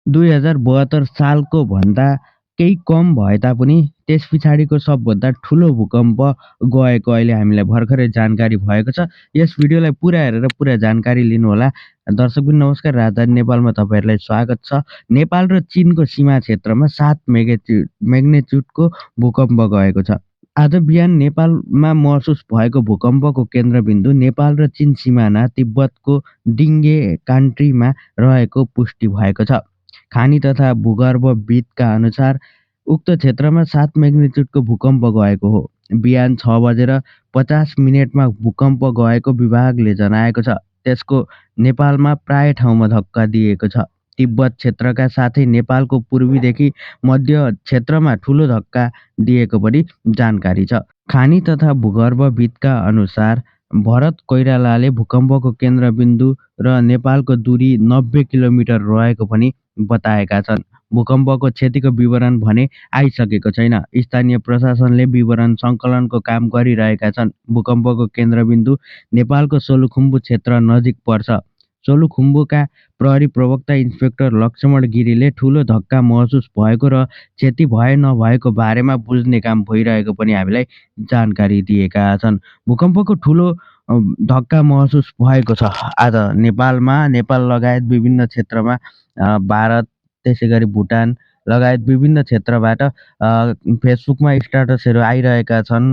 2072 सालको भन्दा केही कम भए तापनि त्यस पछाडिको सबभन्दा ठुलो भूकम्प गएको अहिले हामीलाई भर्खरै जानकारी भएको छ। यस भिडियोलाई पुरा हेरेर पुरा जानकारी लिनुहोला। दर्शकबिन नमस्कार, राजधानी नेपालमा तपाईँहरूलाई स्वागत छ। नेपाल र चीनको सीमा क्षेत्रमा 7 मैग्निट्युडको भूकम्प गएको छ। आज बिहान नेपालमा महसुस भएको भूकम्पको केन्द्रबिन्दु नेपाल र चीन सिमाना तिब्बतको डिङ्गे कान्ट्रीमा रहेको पुष्टि भएको छ। खानी तथा भूगर्भविदका अनुसार उक्त क्षेत्रमा 7 मैग्निट्युडको भूकम्प गएको हो। बिहान 6:50 भूकम्प गएको विभागले जनाएको छ। त्यसको नेपालमा प्राय ठाउँमा धक्का दिएको छ। तिब्बत क्षेत्रका साथै नेपालको पूर्वीदेखि मध्य क्षेत्रमा ठूलो धक्का दिएको पनि जानकारी छ। खानी तथा भूगर्भविदका अनुसार भरत कोइरालाले भूकम्पको केन्द्रबिन्दु र नेपालको दूरी 90 किलोमिटर रहेको पनि बताएका छन्। भूकम्पको क्षतिको विवरण भने आइसकेको छैन। स्थानीय प्रशासनले विवरण सङ्कलनको काम गरिरहेका छन्। भूकम्पको केन्द्रबिन्दु नेपालको सोलुखुम्बु क्षेत्र नजिक पर्छ। सोलुखुम्बुका प्रहरी प्रवक्ता इन्सपेक्टर लक्ष्मण गिरीले ठूलो धक्का महसुस भएको र क्षति भए नभएको बारेमा बुझ्ने काम भइरहेको पनि हामीलाई जानकारी दिएका छन्। भूकम्पको ठूलो धक्का महसुस भएको छ आज नेपालमा। नेपाल लगायत विभिन्न क्षेत्रमा भारत, त्यसैगरी भुटान लगायत विभिन्न क्षेत्रबाट फेसबुकमा स्ट्याटसहरू आइरहेका छन्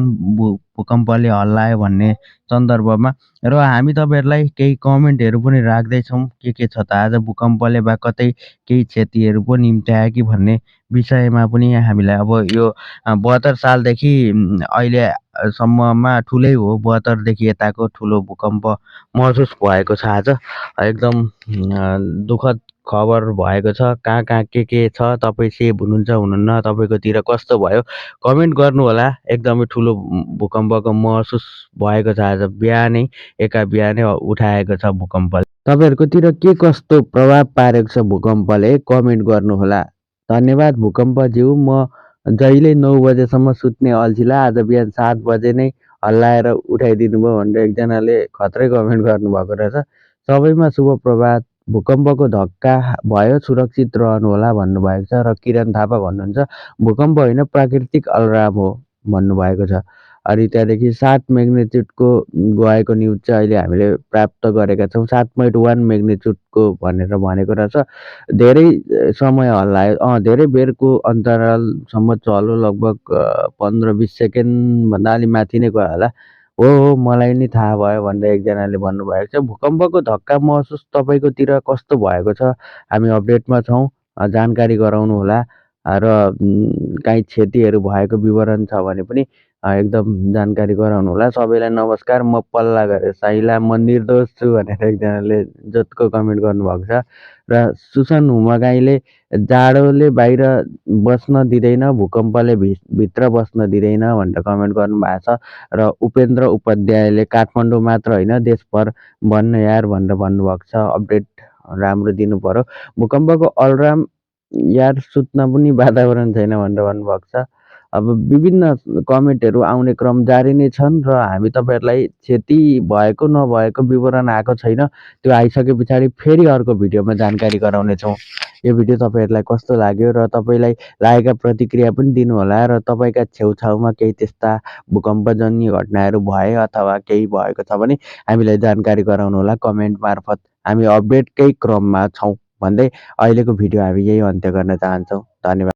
भूकम्पले हल्लायो भन्ने सन्दर्भमा। र हामी तपाईँहरूलाई केही कमेन्टहरू पनि राख्दैछौँ के छ त आज भूकम्पले बा कतै केही क्षतिहरू पो निम्त्यायो कि भन्ने विषयमा पनि हामीलाई। अब यो 72 सालदेखि अहिलेसम्ममा ठुलै हो। 72 देखि यताको ठुलो भूकम्प महसुस भएको छ आज। एकदम दुःखद खबर भएको छ। कहाँ के छ, तपाईँ सेभ हुनुहुन्छ हुनुहुन्न, तपाईँकोतिर कस्तो भयो कमेन्ट गर्नुहोला। एकदमै ठुलो भूकम्पको महसुस भएको छ आज बिहानै, बिहानै उठाएको छ भूकम्पले। तपाईँहरूकोतिर के कस्तो प्रभाव पारेको छ भूकम्पले कमेन्ट गर्नुहोला। धन्यवाद भूकम्पज्यू। म जहिले 9 बजेसम्म सुत्ने अल्छीलाई आज बिहान 7 बजे नै हल्लाएर उठाइदिनु भयो भनेर एकजनाले खत्रै कमेन्ट गर्नुभएको रहेछ। सबैमा शुभ प्रभात। भूकम्पको धक्का भयो, सुरक्षित रहनुहोला भन्नुभएको छ। र किरण थापा भन्नुहुन्छ भूकम्प होइन प्राकृतिक अलार्म हो भन्नुभएको छ। अनि त्यहाँदेखि 7 मैग्निट्युडको गएको न्युज चाहिँ अहिले हामीले प्राप्त गरेका छौँ। 7.1 मैग्निट्युडको भनेर भनेको रहेछ। धेरै समय हल्लायो, धेरै बेरको अन्तरालसम्म चल्यो, लगभग 15-20 सेकेन्डभन्दा अलि माथि नै गयो होला। हो मलाई नि थाहा भयो भनेर एकजनाले भन्नुभएको छ। भूकम्पको धक्का महसुस तपाईँकोतिर कस्तो भएको छ हामी अपडेटमा छौँ, जानकारी गराउनु होला। र काहीँ क्षतिहरू भएको विवरण छ भने पनि एकदम जानकारी गराउनु होला। सबैलाई नमस्कार। म पल्ला गरेर साइला म निर्दोष छु भनेर एकजनाले जोतको कमेन्ट गर्नुभएको छ। र सुसन हुमगाईले जाडोले बाहिर बस्न दिँदैन, भूकम्पले भित्र बस्न दिँदैन भनेर कमेन्ट गर्नुभएको छ। र उपेन्द्र उपाध्यायले काठमाडौँ मात्र होइन देशभर भन्न यार भनेर भन्नुभएको छ। अपडेट राम्रो दिनु पर्यो। भूकम्पको अलार्म यार सुत्न पनि वातावरण छैन भनेर भन्नुभएको छ। अब विभिन्न कमेन्टहरू आउने क्रम जारी नै छन् र हामी तपाईँहरूलाई क्षति भएको नभएको विवरण आएको छैन। त्यो आइसके पछाडि फेरि अर्को भिडियोमा जानकारी गराउनेछौँ। यो भिडियो तपाईँहरूलाई कस्तो लाग्यो र तपाईँलाई लागेका प्रतिक्रिया पनि दिनुहोला। र तपाईँका छेउछाउमा केही त्यस्ता भूकम्पजन्य घटनाहरू भए अथवा केही भएको छ भने हामीलाई जानकारी गराउनु होला कमेन्ट मार्फत। हामी अपडेटकै क्रममा छौँ भन्दै अहिलेको भिडियो हामी यही अन्त्य गर्न चाहन्छौँ। धन्यवाद।